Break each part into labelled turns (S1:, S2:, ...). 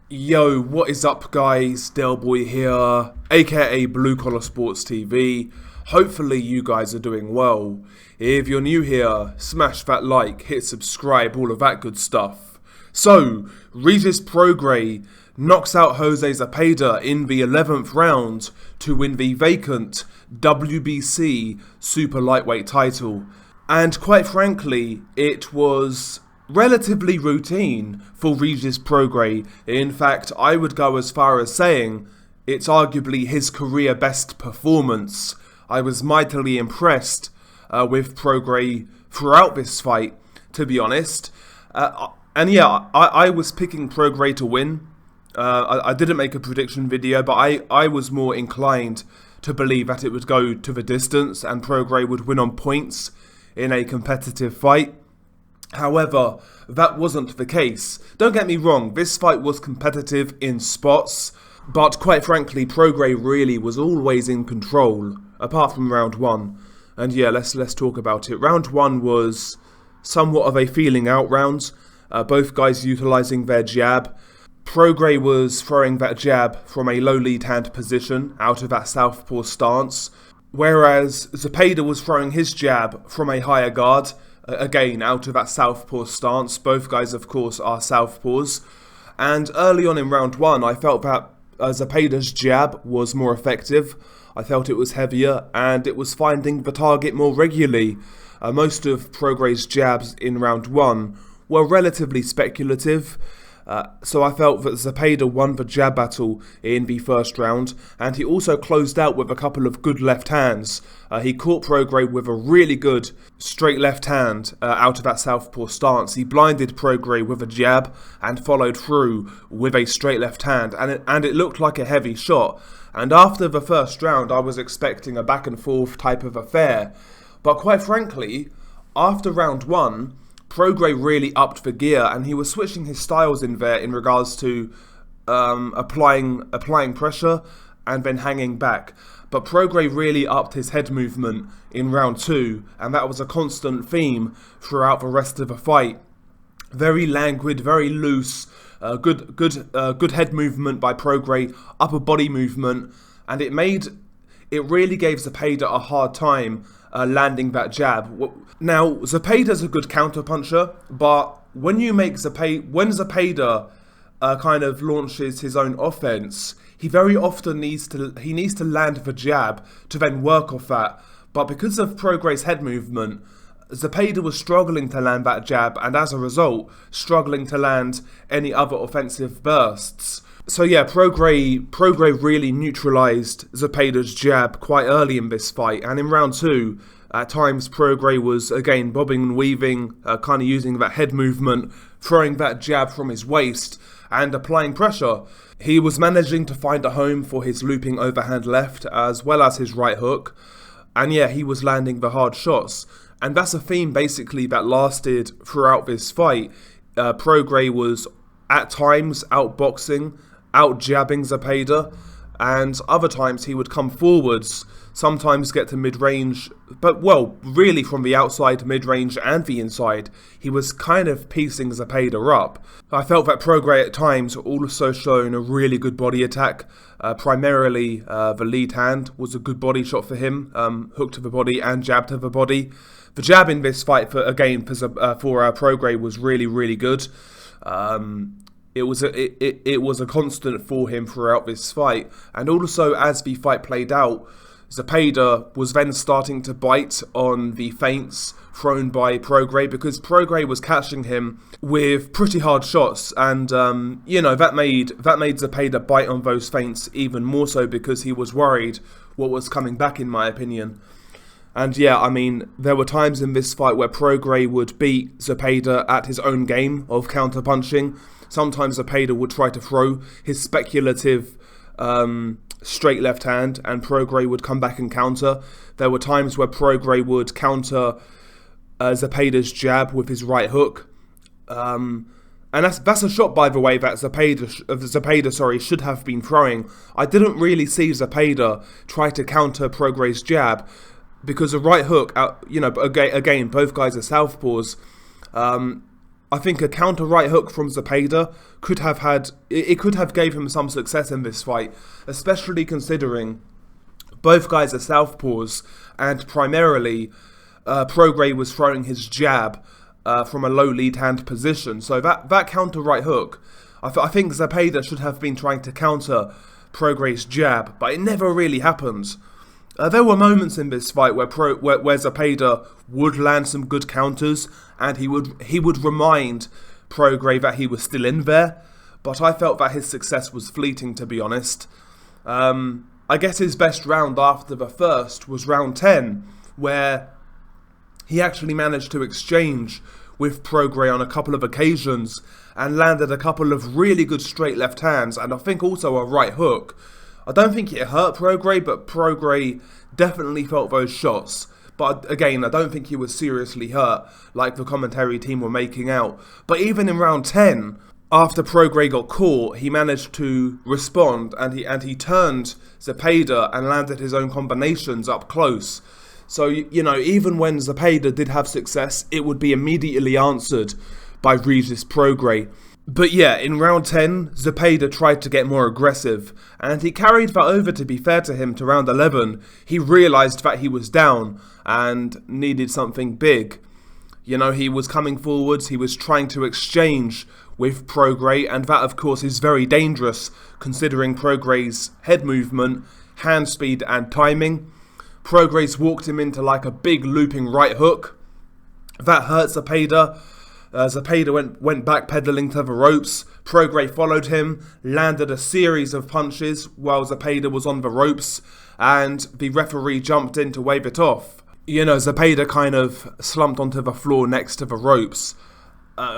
S1: Yo, what is up, guys? Delboy here, aka Blue Collar Sports TV. Hopefully, you guys are doing well. If you're new here, smash that like, hit subscribe, all of that good stuff. So, Regis Prograis knocks out Jose Zepeda in the 11th round to win the vacant WBC Super Lightweight title. And quite frankly, it was relatively routine for Regis Prograis. In fact, I would go as far as saying it's arguably his career best performance. I was mightily impressed with Prograis throughout this fight, to be honest. I was picking Prograis to win. I didn't make a prediction video, but I was more inclined to believe that it would go to the distance and Prograis would win on points in a competitive fight. However, that wasn't the case. Don't get me wrong, this fight was competitive in spots, but quite frankly, Prograis really was always in control, apart from round one. And yeah, let's talk about it. Round one was somewhat of a feeling out round, both guys utilising their jab. Prograis was throwing that jab from a low lead hand position, out of that southpaw stance, whereas Zepeda was throwing his jab from a higher guard, again, out of that southpaw stance. Both guys, of course, are southpaws. And early on in round one, I felt that Zepeda's jab was more effective. I felt it was heavier, and it was finding the target more regularly. Most of Prograis' jabs in round one were relatively speculative. So I felt that Zepeda won the jab battle in the first round, and he also closed out with a couple of good left hands. He caught Prograis with a really good straight left hand out of that southpaw stance. He blinded Prograis with a jab and followed through with a straight left hand, and it looked like a heavy shot. And after the first round, I was expecting a back and forth type of affair. But quite frankly, after round one, Prograis really upped the gear, and he was switching his styles in there in regards to applying pressure and then hanging back. But Prograis really upped his head movement in round two, and that was a constant theme throughout the rest of the fight. Very languid, very loose, good head movement by Prograis, upper body movement, and it really gave Zepeda a hard time landing that jab. Now, Zepeda's a good counter-puncher, but when Zepeda kind of launches his own offense, he very often needs to land the jab to then work off that. But because of Prograis' head movement, Zepeda was struggling to land that jab, and as a result, struggling to land any other offensive bursts. So yeah, Prograis really neutralised Zepeda's jab quite early in this fight, and in round two, at times Prograis was again bobbing and weaving, kind of using that head movement, throwing that jab from his waist, and applying pressure. He was managing to find a home for his looping overhand left, as well as his right hook, and yeah, he was landing the hard shots. And that's a theme basically that lasted throughout this fight. Prograis was at times outboxing, out-jabbing Zepeda, and other times he would come forwards, sometimes get to mid-range, but really from the outside, mid-range and the inside, he was kind of piecing Zepeda up. I felt that Prograis at times also shown a really good body attack. Primarily, the lead hand was a good body shot for him, hook to the body and jab to the body. The jab in this fight, for Prograis, was really, really good. It was a constant for him throughout this fight, and also as the fight played out, Zepeda was then starting to bite on the feints thrown by Prograis, because Prograis was catching him with pretty hard shots, and that made Zepeda bite on those feints even more so, because he was worried what was coming back, in my opinion. And yeah, I mean, there were times in this fight where Prograis would beat Zepeda at his own game of counter-punching. Sometimes Zepeda would try to throw his speculative straight left hand, and Prograis would come back and counter. There were times where Prograis would counter Zepeda's jab with his right hook. And that's a shot, by the way, that Zepeda should have been throwing. I didn't really see Zepeda try to counter Prograis' jab, because a right hook, again, both guys are southpaws. I think a counter right hook from Zepeda could have gave him some success in this fight, especially considering both guys are southpaws, and primarily Prograis was throwing his jab from a low lead hand position. So that counter right hook, I think Zepeda should have been trying to counter Prograis' jab, but it never really happened. There were moments in this fight where Zepeda would land some good counters, and he would remind Prograis that he was still in there, but I felt that his success was fleeting, to be honest. I guess his best round after the first was round 10, where he actually managed to exchange with Prograis on a couple of occasions and landed a couple of really good straight left hands, and I think also a right hook. I don't think it hurt Prograis, but Prograis definitely felt those shots. But again, I don't think he was seriously hurt, like the commentary team were making out. But even in round 10, after Prograis got caught, he managed to respond, and he turned Zepeda and landed his own combinations up close. So, you know, even when Zepeda did have success, it would be immediately answered by Regis Prograis. But yeah, in round 10, Zepeda tried to get more aggressive, and he carried that over, to be fair to him, to round 11. He realised that he was down and needed something big. You know, he was coming forwards, he was trying to exchange with Prograis, and that of course is very dangerous considering Prograis' head movement, hand speed and timing. Prograis walked him into like a big looping right hook. That hurt Zepeda. Zepeda went back pedaling to the ropes. Prograis followed him, landed a series of punches while Zepeda was on the ropes, and the referee jumped in to wave it off. You know, Zepeda kind of slumped onto the floor next to the ropes.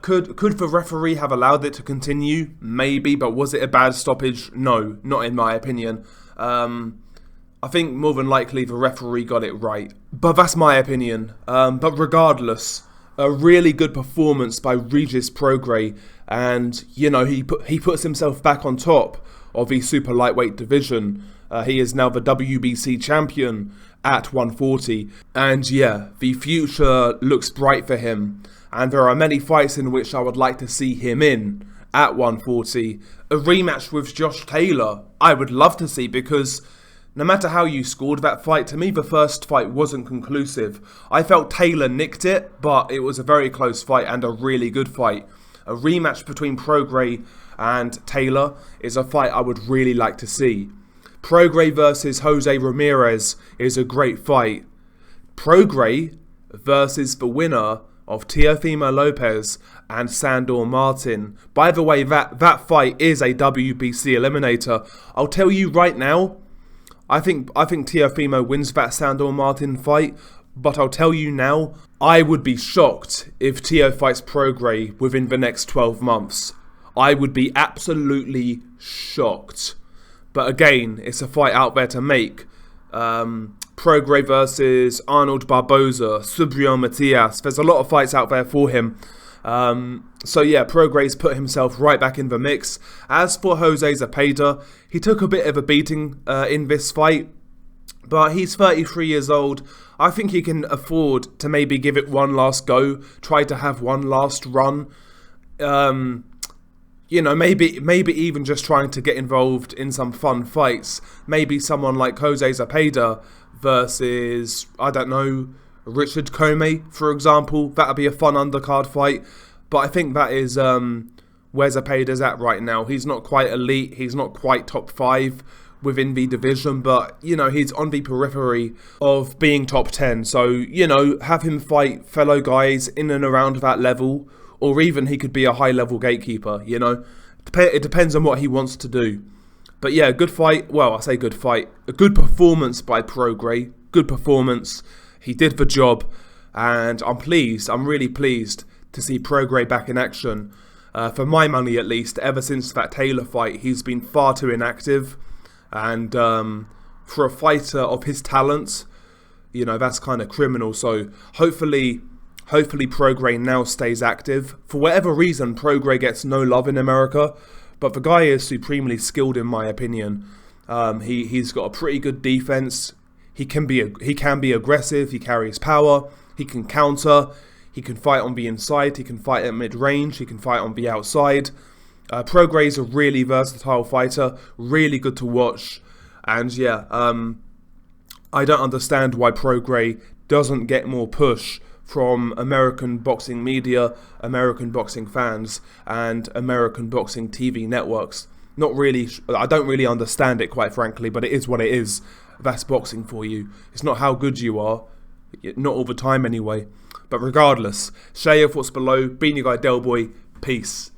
S1: Could the referee have allowed it to continue? Maybe, but was it a bad stoppage? No, not in my opinion. I think more than likely the referee got it right. But that's my opinion. But regardless, a really good performance by Regis Prograis, and you know, he puts himself back on top of the super lightweight division. He is now the WBC champion at 140, and yeah, the future looks bright for him, and there are many fights in which I would like to see him in at 140. A rematch with Josh Taylor I would love to see, because no matter how you scored that fight, to me the first fight wasn't conclusive. I felt Taylor nicked it, but it was a very close fight and a really good fight. A rematch between Prograis and Taylor is a fight I would really like to see. Prograis versus Jose Ramirez is a great fight. Prograis versus the winner of Teofimo Lopez and Sandor Martin. By the way, that fight is a WBC eliminator. I'll tell you right now, I think Teofimo wins that Sandor Martin fight, but I'll tell you now, I would be shocked if Teo fights Prograis within the next 12 months. I would be absolutely shocked. But again, it's a fight out there to make. Prograis versus Arnold Barboza, Subriel Matias. There's a lot of fights out there for him. So yeah, Prograis put himself right back in the mix. As for Jose Zepeda, he took a bit of a beating in this fight, but he's 33 years old. I think he can afford to maybe give it one last go, try to have one last run. You know, maybe even just trying to get involved in some fun fights. Maybe someone like Jose Zepeda versus, I don't know, Richard Comey, for example. That would be a fun undercard fight. But I think that is where Zepeda's at right now. He's not quite elite. He's not quite top 5 within the division. But, you know, he's on the periphery of being top 10. So, you know, have him fight fellow guys in and around that level. Or even he could be a high-level gatekeeper, you know. It depends on what he wants to do. But yeah, good fight. Well, I say good fight. A good performance by Prograis. Good performance. He did the job. And I'm pleased. I'm really pleased to see Prograis back in action. For my money, at least, ever since that Taylor fight, he's been far too inactive. And for a fighter of his talent, you know, that's kind of criminal. So hopefully Prograis now stays active. For whatever reason, Prograis gets no love in America, but the guy is supremely skilled in my opinion. He's got a pretty good defense. He can be aggressive. He carries power. He can counter. He can fight on the inside, he can fight at mid-range, he can fight on the outside. Prograis is a really versatile fighter, really good to watch. And yeah, I don't understand why Prograis doesn't get more push from American boxing media, American boxing fans, and American boxing TV networks. Not really, I don't really understand it, quite frankly, but it is what it is. That's boxing for you. It's not how good you are, not all the time anyway. But regardless, share your thoughts below. Been your guy Delboy, peace.